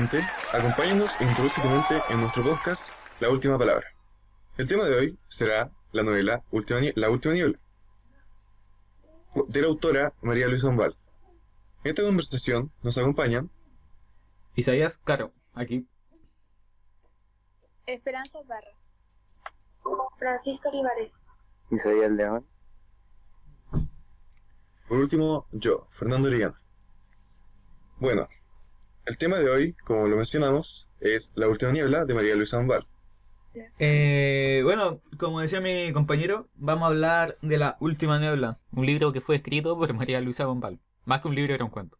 adelante, acompáñanos e introduce tu mente en nuestro podcast La Última Palabra. El tema de hoy será la novela La Última Niebla, de la autora María Luisa Bombal. En esta conversación nos acompañan Isaías Caro, aquí. Esperanza Barra. Francisco Olivares. Isaías León. por último yo, Fernando Orellana. Bueno, el tema de hoy, como lo mencionamos, es La Última Niebla de María Luisa Bombal. Bueno, como decía mi compañero, vamos a hablar de La Última Niebla, un libro que fue escrito por María Luisa Bombal. Más que un libro, era un cuento.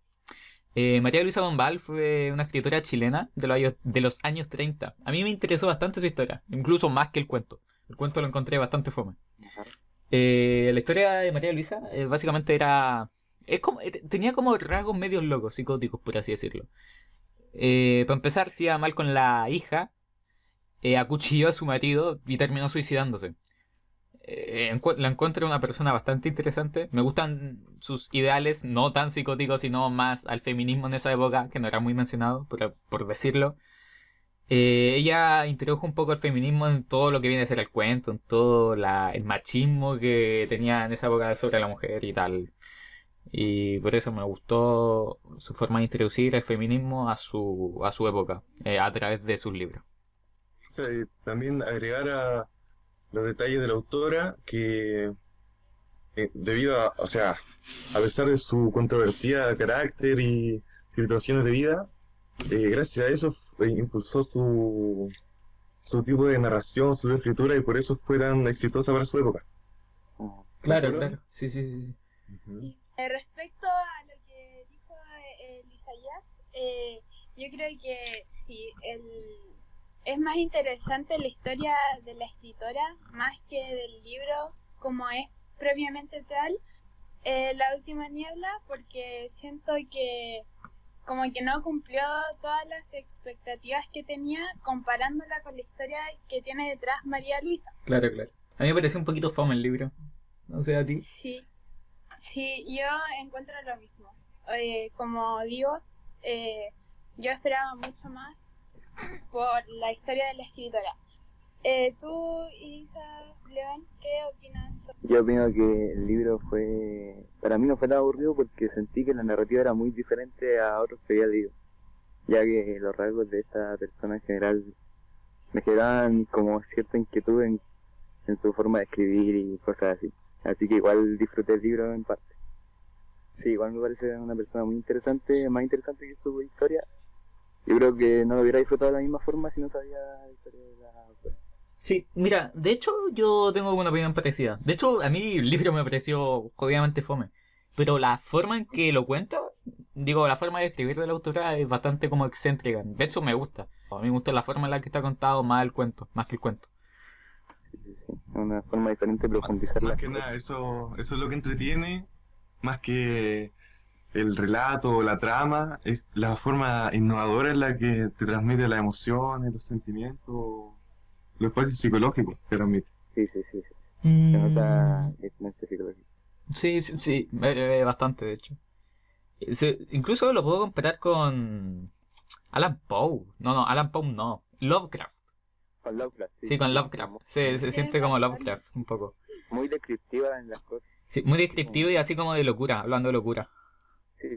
María Luisa Bombal fue una escritora chilena de los años 30. A mí me interesó bastante su historia, incluso más que el cuento. El cuento lo encontré bastante fome. La historia de María Luisa básicamente era... tenía como rasgos medios locos, psicóticos, por así decirlo. Para empezar, se iba mal con la hija, acuchilló a su marido y terminó suicidándose. La encuentro una persona bastante interesante. Me gustan sus ideales, no tan psicóticos, sino más al feminismo en esa época, que no era muy mencionado, por decirlo. Ella introdujo un poco el feminismo en todo lo que viene a ser el cuento, en todo el machismo que tenía en esa época sobre la mujer y tal. Y por eso me gustó su forma de introducir el feminismo a su época, a través de sus libros. O sea, y también agregar a los detalles de la autora que debido a, o sea, a pesar de su controvertida carácter y situaciones de vida, gracias a eso impulsó su tipo de narración, su escritura y por eso fue tan exitosa para su época. Claro, ¿Recuerdo? claro, sí. Ujú. Respecto a lo que dijo Isaías, yo creo que sí, es más interesante la historia de la escritora más que del libro como es propiamente tal, La Última Niebla, porque siento que como que no cumplió todas las expectativas que tenía comparándola con la historia que tiene detrás María Luisa. Claro. A mí me pareció un poquito fome el libro. No sé, a ti. Sí, yo encuentro lo mismo. Como digo, yo esperaba mucho más por la historia de la escritora. Tú, Isa León, ¿qué opinas? Yo opino que el libro para mí no fue tan aburrido porque sentí que la narrativa era muy diferente a otros que había leído, ya que los rasgos de esta persona en general me generaban como cierta inquietud en su forma de escribir y cosas así. Así que igual disfruté el libro en parte. Sí, igual me parece una persona muy interesante, más interesante que su historia. Yo creo que no lo hubiera disfrutado de la misma forma si no sabía la historia de la autora. Sí, mira, de hecho yo tengo una opinión parecida. De hecho, a mí el libro me pareció jodidamente fome. Pero la forma en que lo cuenta, digo, la forma de escribir de la autora es bastante como excéntrica. De hecho, me gusta. A mí me gusta la forma en la que está contado más el cuento, más que el cuento. Sí. Una forma diferente de profundizar Más las que cosas. nada, eso es lo que entretiene, más que el relato o la trama, es la forma innovadora en la que te transmite las emociones, los sentimientos, los espacios psicológicos que transmite. Sí. Se nota la influencia psicológica. Sí, bastante de hecho. Incluso lo puedo comparar con Alan Poe. No, Alan Poe no. Lovecraft. Con Lovecraft, sí. Sí, con Lovecraft. Se siente como Lovecraft un poco. Muy descriptiva en las cosas. Sí, muy descriptivo y así como de locura, hablando de locura. Sí.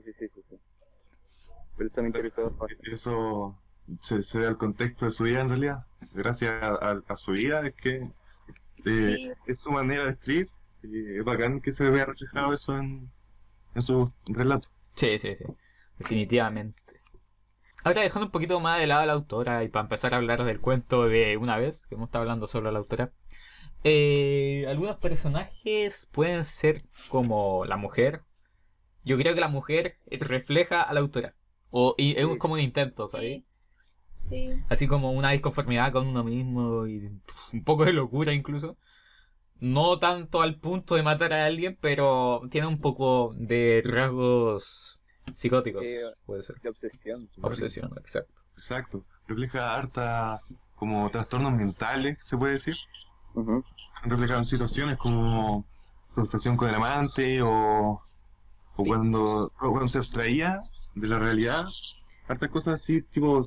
Por eso me interesó. Eso se da el contexto de su vida en realidad. Gracias a su vida es que Sí, es su manera de escribir y es bacán que se vea reflejado eso en sus relatos. Sí, definitivamente. Ahora dejando un poquito más de lado a la autora y para empezar a hablaros del cuento de una vez, que hemos estado hablando solo a la autora. Algunos personajes pueden ser como la mujer. Yo creo que la mujer refleja a la autora. Y es Sí. como un intento, ¿sabes? sí. Así como una disconformidad con uno mismo y un poco de locura incluso. No tanto al punto de matar a alguien, pero tiene un poco de rasgos psicóticos, puede ser. De obsesión. Obsesión, exacto. Exacto. Refleja harta como trastornos mentales, se puede decir. Ujú. Reflejan situaciones como su obsesión con el amante o cuando se abstraía de la realidad hartas cosas así, tipo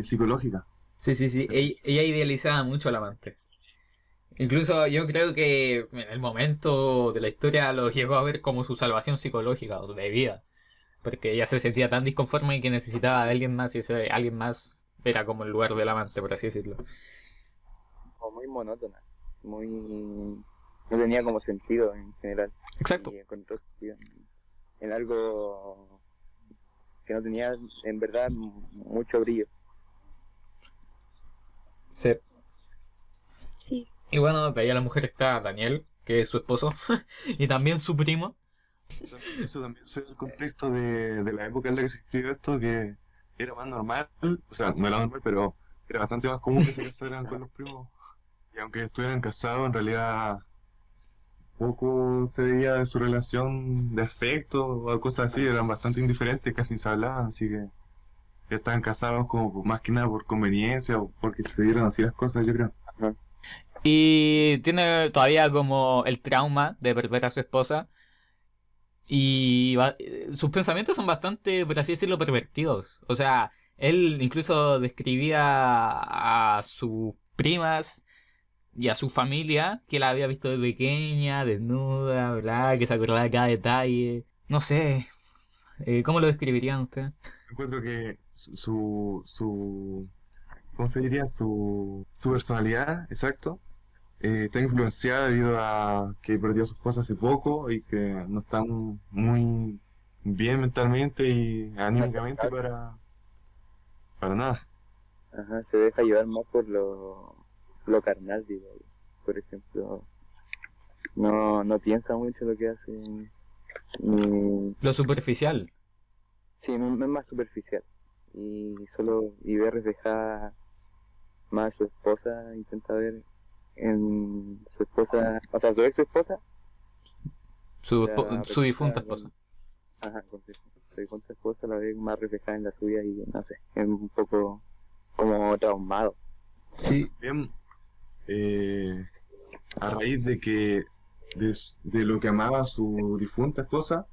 psicológicas. Sí, sí, sí. Ella idealizaba mucho al amante. Incluso yo creo que en el momento de la historia lo llegó a ver como su salvación psicológica o de vida. Porque ella se sentía tan disconforme que necesitaba de alguien más y ese alguien más era como el lugar del amante, por así decirlo. Como muy monótona, muy... no tenía como sentido en general. Exacto. Y encontró sentido en algo que no tenía en verdad mucho brillo. Sí. Sí. Y bueno, de ahí a la mujer está Daniel, que es su esposo, y también su primo. Eso también se ve el contexto de la época en la que se escribió esto, que era más normal, o sea, no era normal, pero era bastante más común que se casaran con los primos. Y aunque estuvieran casados, en realidad poco se veía de su relación de afecto o cosas así, eran bastante indiferentes, casi ni se hablaban, así que ya estaban casados como más que nada por conveniencia o porque se dieron así las cosas, yo creo. Ajá. Y tiene todavía como el trauma de perder a su esposa. Y sus pensamientos son bastante, por así decirlo, pervertidos. O sea, él incluso describía a sus primas y a su familia que la había visto de pequeña, desnuda, ¿verdad? Que se acordaba de cada detalle. No sé, ¿cómo lo describirían ustedes? Encuentro que ¿cómo se diría? Su personalidad, exacto, está influenciada debido a que perdió a su esposa hace poco y que no está muy bien mentalmente y anímicamente para nada. Ajá, se deja llevar más por lo carnal, digo. Por ejemplo, no piensa mucho lo que hace, ni, Lo superficial. sí, no es más superficial. Y solo ve reflejada más a su esposa, intenta ver en su esposa, o sea, su ex esposa, Su difunta esposa. ajá, con su difunta esposa la ve más reflejada en la suya y no sé, es un poco como traumado. Sí. Bien, a raíz de lo que amaba a su difunta esposa,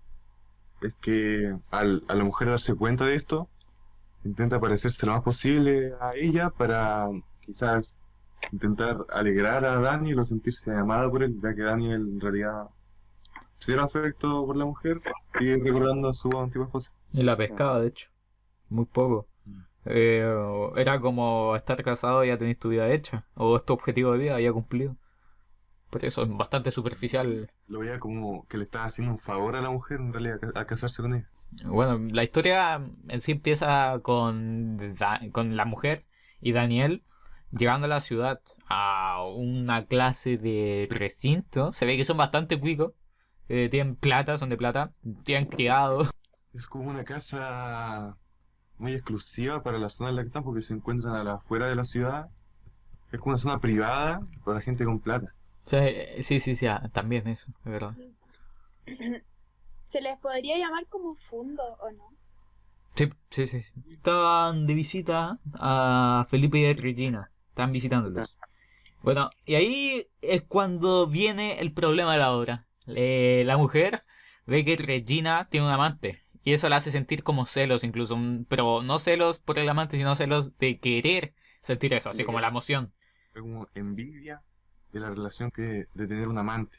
es que a la mujer darse cuenta de esto, intenta parecerse lo más posible a ella para quizás intentar alegrar a Daniel o sentirse amada por él, ya que Daniel en realidad cero afecto por la mujer y recordando a su antigua esposa. Y la pescaba, de hecho. Muy poco. Eh, Era como estar casado y ya tenés tu vida hecha. O es tu objetivo de vida ya cumplido. Por eso es bastante superficial. Lo veía como que le estaba haciendo un favor a la mujer en realidad a casarse con ella. Bueno, la historia en sí empieza con la mujer y Daniel llegando a la ciudad a una clase de recinto. Se ve que son bastante cuicos. Tienen plata, son de plata. Tienen criado. Es como una casa muy exclusiva para la zona en la que están porque se encuentran a la afuera de la ciudad. Es como una zona privada para gente con plata. O sea, sí, sí, sí, también eso, es verdad. ¿Se les podría llamar como fundo o no? Sí, sí, sí, sí. Estaban de visita a Felipe y a Regina. Estaban visitándolos. Bueno, y ahí es cuando viene el problema de la obra. La mujer ve que Regina tiene un amante. Y eso la hace sentir como celos incluso. Pero no celos por el amante, sino celos de querer sentir eso, así como la emoción. Es como envidia de la relación de tener un amante.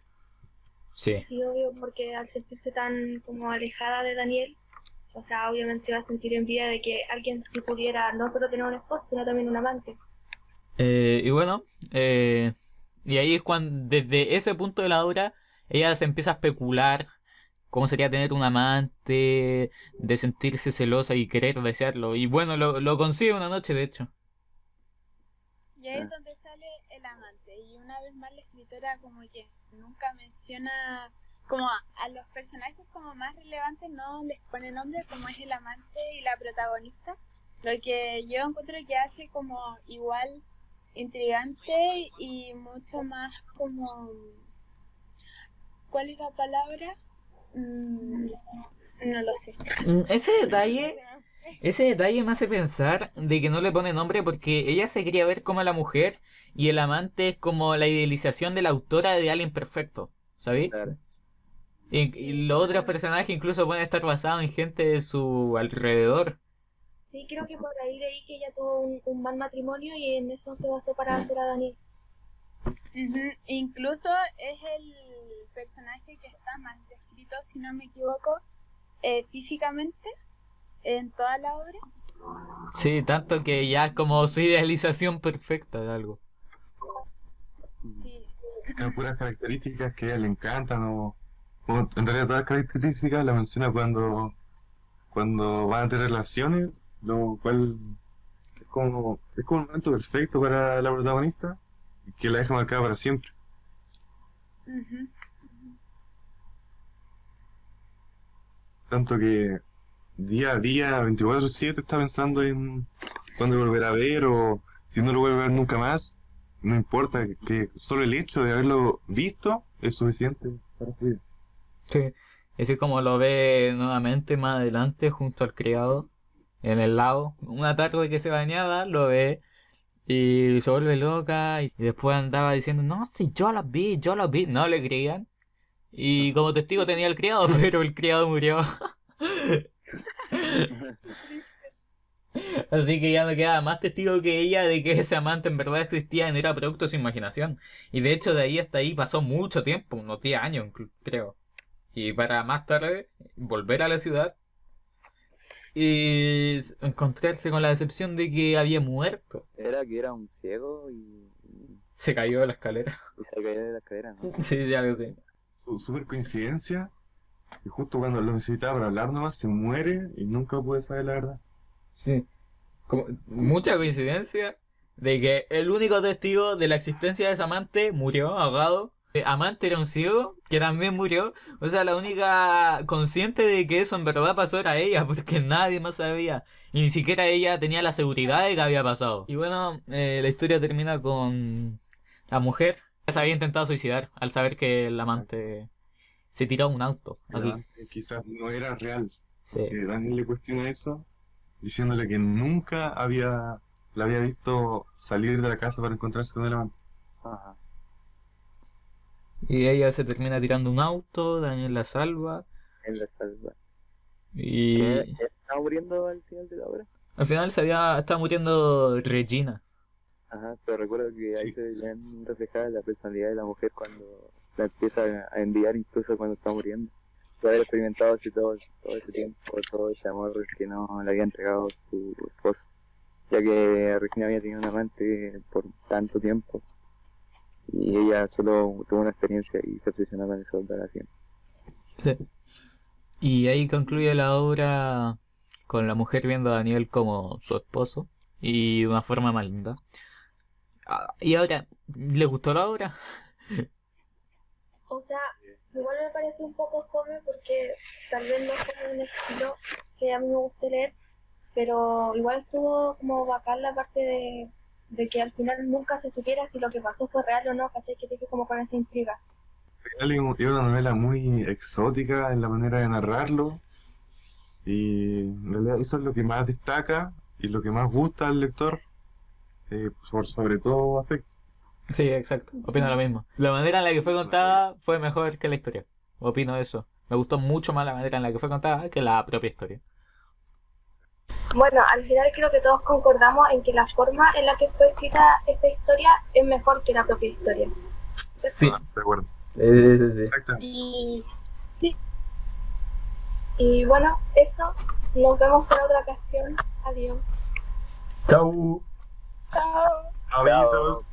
Sí. Sí, obvio, porque al sentirse tan como alejada de Daniel, o sea, obviamente va a sentir envidia de que alguien si pudiera no solo tener un esposo, sino también un amante. Y bueno, y ahí es cuando, desde ese punto de la obra, ella se empieza a especular cómo sería tener un amante, de sentirse celosa y querer desearlo. Y bueno, lo consigue una noche, de hecho. Y ahí es donde sale el amante. Y una vez más la escritora como que nunca menciona como a los personajes como más relevantes, no les pone nombre como es el amante y la protagonista. Lo que yo encuentro que hace como igual intrigante y mucho más como... ¿Cuál es la palabra? No lo sé. Ese detalle me hace pensar de que no le pone nombre porque ella se quería ver como la mujer y el amante es como la idealización de la autora de Alien Perfecto, ¿sabes? Claro. Y los otros personajes incluso pueden estar basados en gente de su alrededor. Sí, Sí, creo que por ahí leí que ella tuvo un mal matrimonio y en eso se basó para hacer a Daniel. Ujú. Incluso es el personaje que está más descrito, si no me equivoco, físicamente en toda la obra. Sí, tanto que ya es como su idealización perfecta de algo. Sí. Tiene puras características que a ella le encantan o en realidad todas las características las menciona cuando van a tener relaciones, lo cual es como un momento perfecto para la protagonista que la deja marcada para siempre. Ujú. Tanto que día a día, 24/7, está pensando en cuándo volver a ver o si no lo vuelve a ver nunca más. No importa, que solo el hecho de haberlo visto es suficiente para su vida. Sí. Y así como lo ve nuevamente más adelante junto al criado en el lago. Una tarde que se bañaba, lo ve y se vuelve loca y después andaba diciendo, no, si yo las vi, yo las vi. No le creían. Y como testigo tenía el criado, pero el criado murió. Así que ya no quedaba más testigo que ella de que ese amante en verdad existía y no era producto de su imaginación. Y de hecho de ahí hasta ahí pasó mucho tiempo, unos 10 años creo. Y para más tarde volver a la ciudad y encontrarse con la decepción de que había muerto. Era que era un ciego Se cayó de la escalera. y se caía de la cadera, ¿no? Sí, sí, algo así. Super coincidencia, y justo cuando lo necesitaba para hablar nomás, se muere y nunca puede saber la verdad. Sí. Mucha coincidencia de que el único testigo de la existencia de ese amante murió ahogado. Amante era un ciego que también murió. O sea, la única consciente de que eso en verdad pasó era ella, porque nadie más sabía. Y ni siquiera ella tenía la seguridad de que había pasado. Y bueno, la historia termina con la mujer que se había intentado suicidar al saber que el Exacto. amante se tiró a un auto. El Así. avance quizás no era real, Sí. porque Daniel le cuestiona eso, diciéndole que nunca la había visto salir de la casa para encontrarse con el amante. Ajá. Y ella se termina tirando un auto, Daniel la salva. Él la salva. Y ¿Él estaba muriendo al final de la obra? al final estaba muriendo Regina. Ajá, pero recuerdo que ahí Sí, se ven reflejada la personalidad de la mujer cuando la empieza a enviar, incluso cuando está muriendo. De haber experimentado así todo ese tiempo, todo ese amor que no le había entregado su esposo, ya que Regina había tenido un amante por tanto tiempo y ella solo tuvo una experiencia y se obsesionó con eso para siempre. Sí. Y ahí concluye la obra con la mujer viendo a Daniel como su esposo y de una forma más linda. Y ahora, ¿le gustó la obra? O sea, igual me parece un poco fome porque tal vez no es como un estilo que a mí me guste leer, pero igual estuvo como bacán la parte de que al final nunca se supiera si lo que pasó fue real o no, ¿cachai? Que te quede como con esa intriga. es una novela muy exótica en la manera de narrarlo, y en realidad eso es lo que más destaca y lo que más gusta al lector, por sobre todo afecto. Sí, exacto. Opino lo mismo. La manera en la que fue contada fue mejor que la historia. Opino eso. Me gustó mucho más la manera en la que fue contada que la propia historia. Bueno, al final creo que todos concordamos en que la forma en la que fue escrita esta historia es mejor que la propia historia. Sí. De acuerdo. Sí. Exactamente. Y sí, y bueno, eso. Nos vemos en otra ocasión. Adiós. Chau. Chao. Abracitos.